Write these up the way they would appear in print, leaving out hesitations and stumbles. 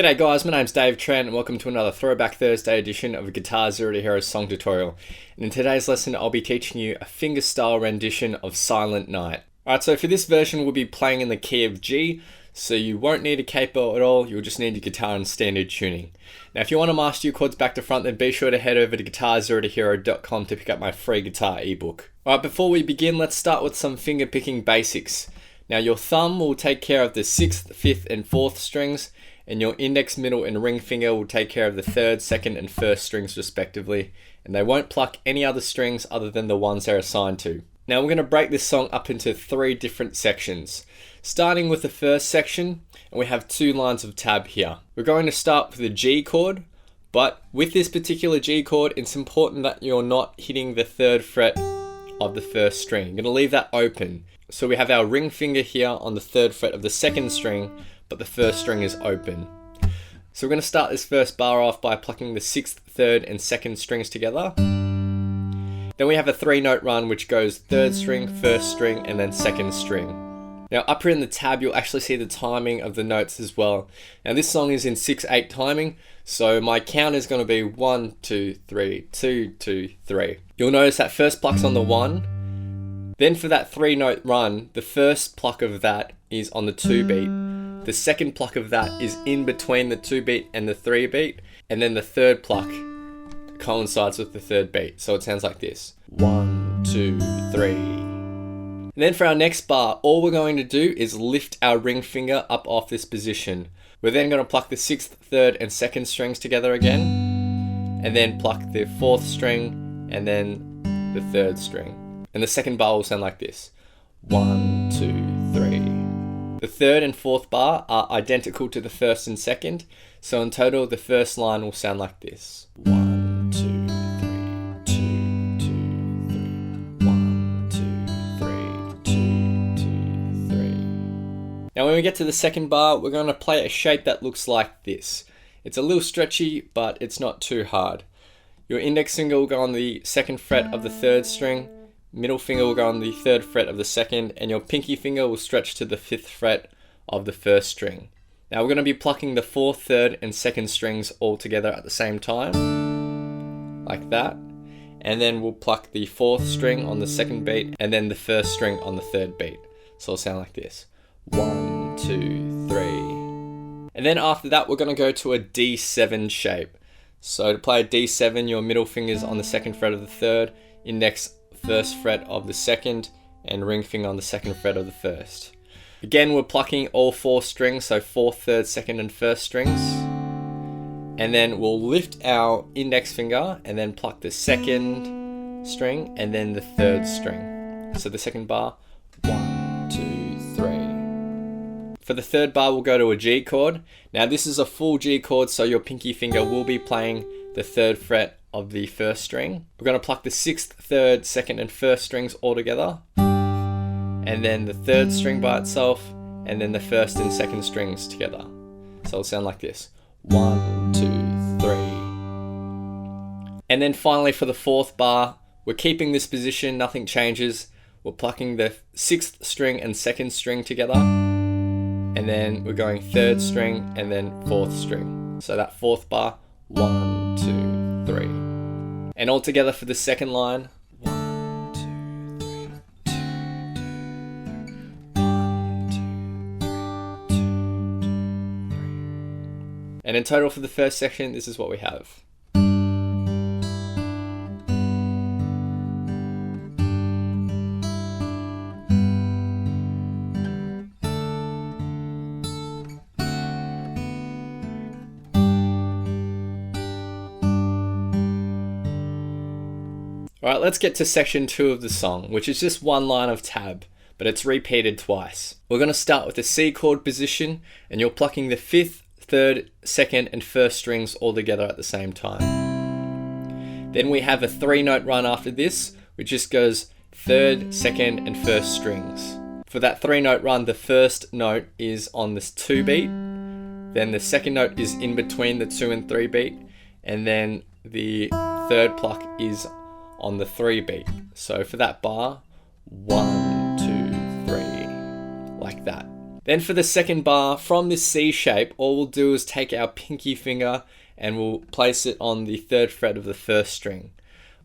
G'day guys, my name's Dave Trent and welcome to another Throwback Thursday edition of a GuitarZero2Hero song tutorial. And in today's lesson I'll be teaching you a fingerstyle rendition of Silent Night. Alright, so for this version we'll be playing in the key of G, so you won't need a capo at all, you'll just need your guitar in standard tuning. Now if you want to master your chords back to front, then be sure to head over to GuitarZero2Hero.com to pick up my free guitar ebook. Alright, before we begin, let's start with some finger picking basics. Now your thumb will take care of the 6th, 5th and 4th strings, and your index, middle and ring finger will take care of the 3rd, 2nd and 1st strings respectively, and they won't pluck any other strings other than the ones they're assigned to. Now we're going to break this song up into 3 different sections, starting with the first section, and we have 2 lines of tab here. We're going to start with the G chord, but with this particular G chord it's important that you're not hitting the 3rd fret of the 1st string. You're going to leave that open. So we have our ring finger here on the 3rd fret of the 2nd string, but the 1st string is open. So we're going to start this first bar off by plucking the 6th, 3rd and 2nd strings together. Then we have a 3-note run which goes 3rd string, 1st string and then 2nd string. Now up here in the tab you'll actually see the timing of the notes as well. Now this song is in 6/8 timing, so my count is going to be 1, 2, 3, 2, 2, 3. You'll notice that first pluck's on the 1. Then for that 3-note run, the first pluck of that is on the 2 beat. The second pluck of that is in between the 2 beat and the 3 beat. And then the 3rd pluck coincides with the 3rd beat. So it sounds like this. 1, 2, 3. And then for our next bar, all we're going to do is lift our ring finger up off this position. We're then going to pluck the 6th, 3rd and 2nd strings together again. And then pluck the 4th string and then the 3rd string. And the second bar will sound like this. 1, 2, 3. The 3rd and 4th bar are identical to the 1st and 2nd, so in total the first line will sound like this. 1, 2, 3, 2, 2, 3. 1, 2, 3, 2, 2, 3. Now when we get to the second bar, we're going to play a shape that looks like this. It's a little stretchy, but it's not too hard. Your index finger will go on the 2nd fret of the 3rd string, middle finger will go on the 3rd fret of the 2nd, and your pinky finger will stretch to the 5th fret of the 1st string. Now we're going to be plucking the 4th, 3rd and 2nd strings all together at the same time, like that. And then we'll pluck the 4th string on the 2nd beat, and then the 1st string on the 3rd beat. So it'll sound like this. 1, 2, 3. And then after that we're going to go to a D7 shape. So to play a D7, your middle finger's on the 2nd fret of the 3rd, index 1st fret of the 2nd and ring finger on the 2nd fret of the 1st. Again, we're plucking all 4 strings, so 4th, 3rd, 2nd and 1st strings. And then we'll lift our index finger and then pluck the 2nd string and then the 3rd string. So the second bar, 1, 2, 3. For the 3rd bar, we'll go to a G chord. Now this is a full G chord, so your pinky finger will be playing the 3rd fret of the 1st string. We're going to pluck the 6th, 3rd, 2nd and 1st strings all together, and then the 3rd string by itself, and then the 1st and 2nd strings together. So it'll sound like this. 1, 2, 3. And then finally for the 4th bar, we're keeping this position, nothing changes. We're plucking the 6th string and 2nd string together, and then we're going 3rd string and then 4th string. So that 4th bar, 1, 2, 3. And all together for the second line. 1, 2, 3, 2, 2, 1, 2, 3. And in total for the first section, this is what we have. Alright, let's get to section 2 of the song, which is just one line of tab, but it's repeated twice. We're going to start with the C chord position, and you're plucking the 5th, 3rd, 2nd and 1st strings all together at the same time. Then we have a 3-note run after this, which just goes 3rd, 2nd and 1st strings. For that 3-note run, the first note is on this 2 beat, then the second note is in between the 2 and 3 beat, and then the 3rd pluck is on the 3 beat. So for that bar, 1, 2, 3, like that. Then for the second bar, from this C shape, all we'll do is take our pinky finger and we'll place it on the 3rd fret of the 1st string.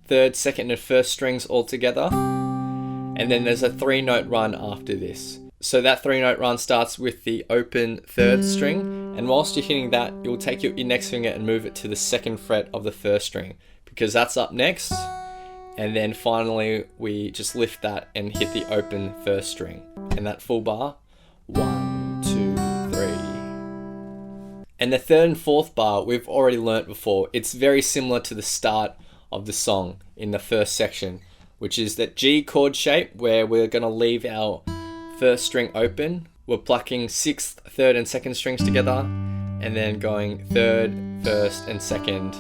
3rd, 2nd, and 1st strings all together. And then there's a 3-note run after this. So that 3-note run starts with the open 3rd string, and whilst you're hitting that, you'll take your index finger and move it to the 2nd fret of the 1st string, because that's up next. And then finally, we just lift that and hit the open 1st string. And that full bar, 1, 2, 3. And the 3rd and 4th bar we've already learnt before. It's very similar to the start of the song in the 1st section, which is that G chord shape where we're going to leave our 1st string open. We're plucking 6th, 3rd, and 2nd strings together, and then going 3rd, 1st, and 2nd.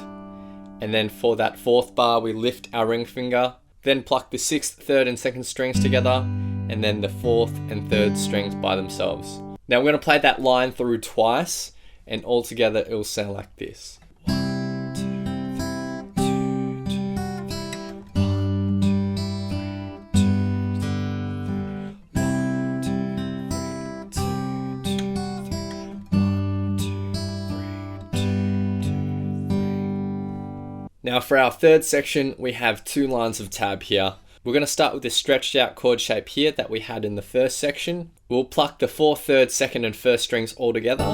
And then for that 4th bar, we lift our ring finger, then pluck the 6th, 3rd, and 2nd strings together, and then the 4th and 3rd strings by themselves. Now we're going to play that line through twice, and all together it will sound like this. Now for our 3rd section, we have 2 lines of tab here. We're going to start with this stretched out chord shape here that we had in the 1st section. We'll pluck the 4th, 3rd, 2nd, and 1st strings all together,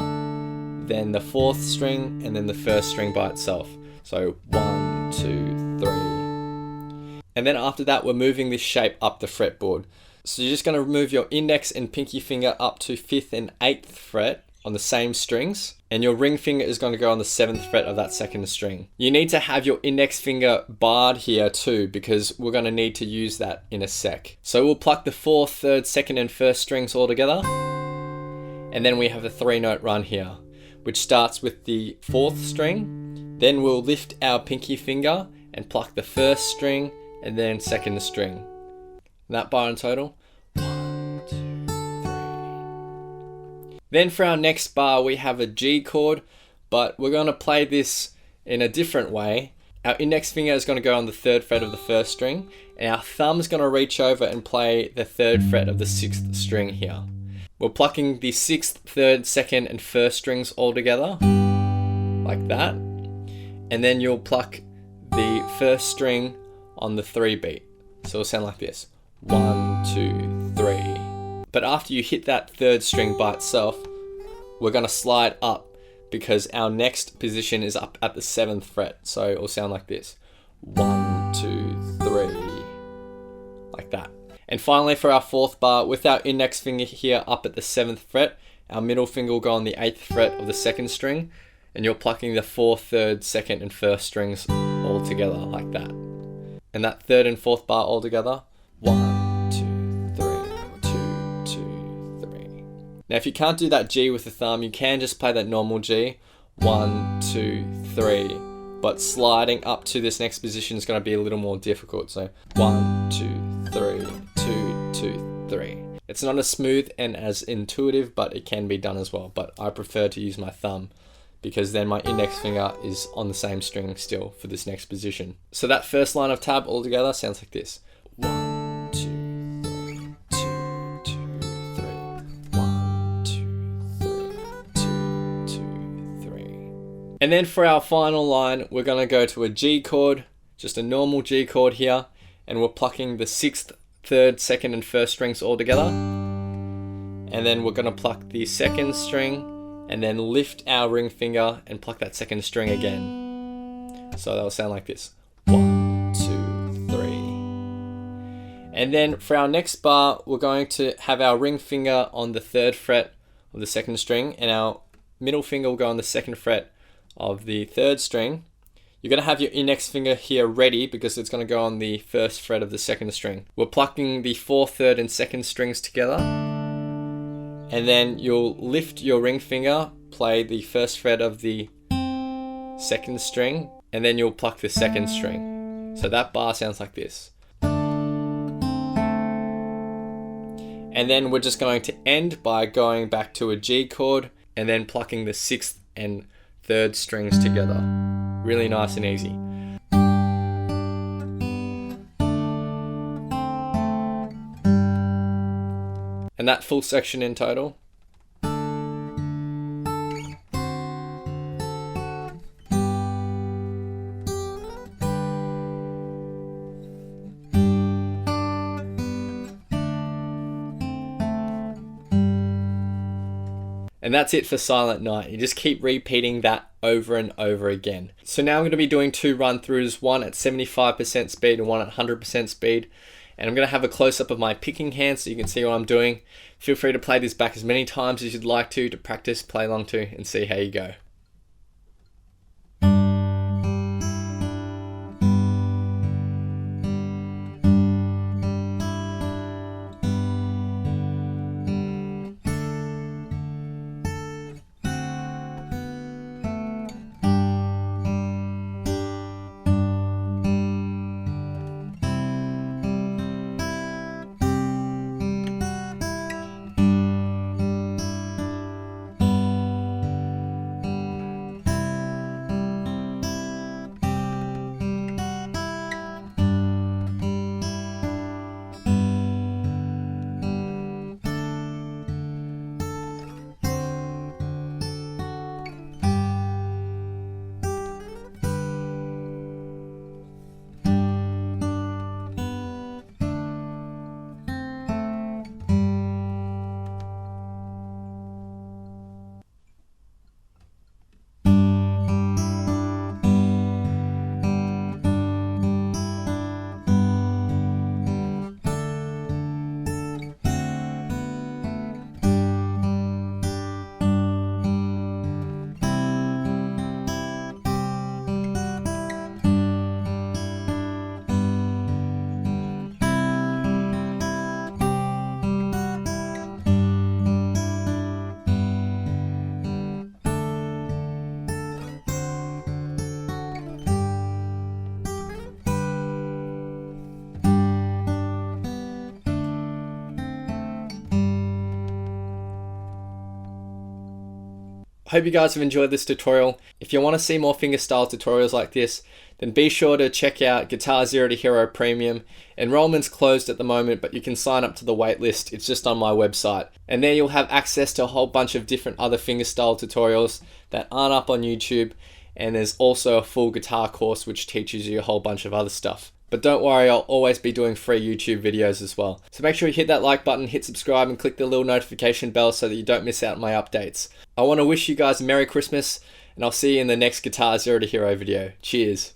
then the 4th string, and then the 1st string by itself. So 1, 2, 3. And then after that, we're moving this shape up the fretboard. So you're just going to move your index and pinky finger up to 5th and 8th fret on the same strings, and your ring finger is going to go on the 7th fret of that 2nd string. You need to have your index finger barred here too, because we're going to need to use that in a sec. So we'll pluck the 4th, 3rd, 2nd, and 1st strings all together, and then we have a 3-note run here, which starts with the 4th string. Then we'll lift our pinky finger and pluck the 1st string and then 2nd string. And that bar in total. Then for our next bar, we have a G chord, but we're going to play this in a different way. Our index finger is going to go on the 3rd fret of the 1st string, and our thumb is going to reach over and play the 3rd fret of the 6th string here. We're plucking the 6th, 3rd, 2nd, and 1st strings all together, like that. And then you'll pluck the 1st string on the 3 beat. So it'll sound like this. 1, 2, 3. But after you hit that 3rd string by itself, we're going to slide up because our next position is up at the 7th fret. So it will sound like this. 1, 2, 3. Like that. And finally for our 4th bar, with our index finger here up at the 7th fret, our middle finger will go on the 8th fret of the 2nd string, and you're plucking the 4th, 3rd, 2nd, and 1st strings all together like that. And that 3rd and 4th bar all together. 1, 2, 3. 2, 2, 3. Now if you can't do that G with the thumb, you can just play that normal G. 1, 2, 3. But sliding up to this next position is going to be a little more difficult. So 1, 2, 3, 2, 2, 3. It's not as smooth and as intuitive, but it can be done as well. But I prefer to use my thumb because then my index finger is on the same string still for this next position. So that first line of tab all together sounds like this. 1, 2, 3, 2, 2, 3. 1, 2, 3, 2, 2, 3. And then for our final line, we're going to go to a G chord, just a normal G chord here, and we're plucking the 6th, 3rd, 2nd, and 1st strings all together. And then we're going to pluck the 2nd string, and then lift our ring finger and pluck that 2nd string again. So that'll sound like this. 1, 2, 3. And then for our next bar, we're going to have our ring finger on the 3rd fret of the 2nd string, and our middle finger will go on the 2nd fret of the 3rd string. You're going to have your index finger here ready because it's going to go on the 1st fret of the 2nd string. We're plucking the 4th, 3rd, and 2nd strings together. And then you'll lift your ring finger, play the 1st fret of the 2nd string, and then you'll pluck the 2nd string. So that bar sounds like this. And then we're just going to end by going back to a G chord and then plucking the 6th and 3rd strings together. Really nice and easy. And that full section in total. And that's it for Silent Night. You just keep repeating that over and over again. So now I'm going to be doing 2 run-throughs, one at 75% speed and one at 100% speed. And I'm going to have a close-up of my picking hand so you can see what I'm doing. Feel free to play this back as many times as you'd like to practice, play along to, and see how you go. Hope you guys have enjoyed this tutorial. If you want to see more fingerstyle tutorials like this, then be sure to check out GuitarZero2Hero Premium. Enrollment's closed at the moment, but you can sign up to the waitlist. It's just on my website. And there you'll have access to a whole bunch of different other fingerstyle tutorials that aren't up on YouTube. And there's also a full guitar course which teaches you a whole bunch of other stuff. But don't worry, I'll always be doing free YouTube videos as well. So make sure you hit that like button, hit subscribe, and click the little notification bell so that you don't miss out on my updates. I want to wish you guys a Merry Christmas, and I'll see you in the next GuitarZero2Hero video. Cheers.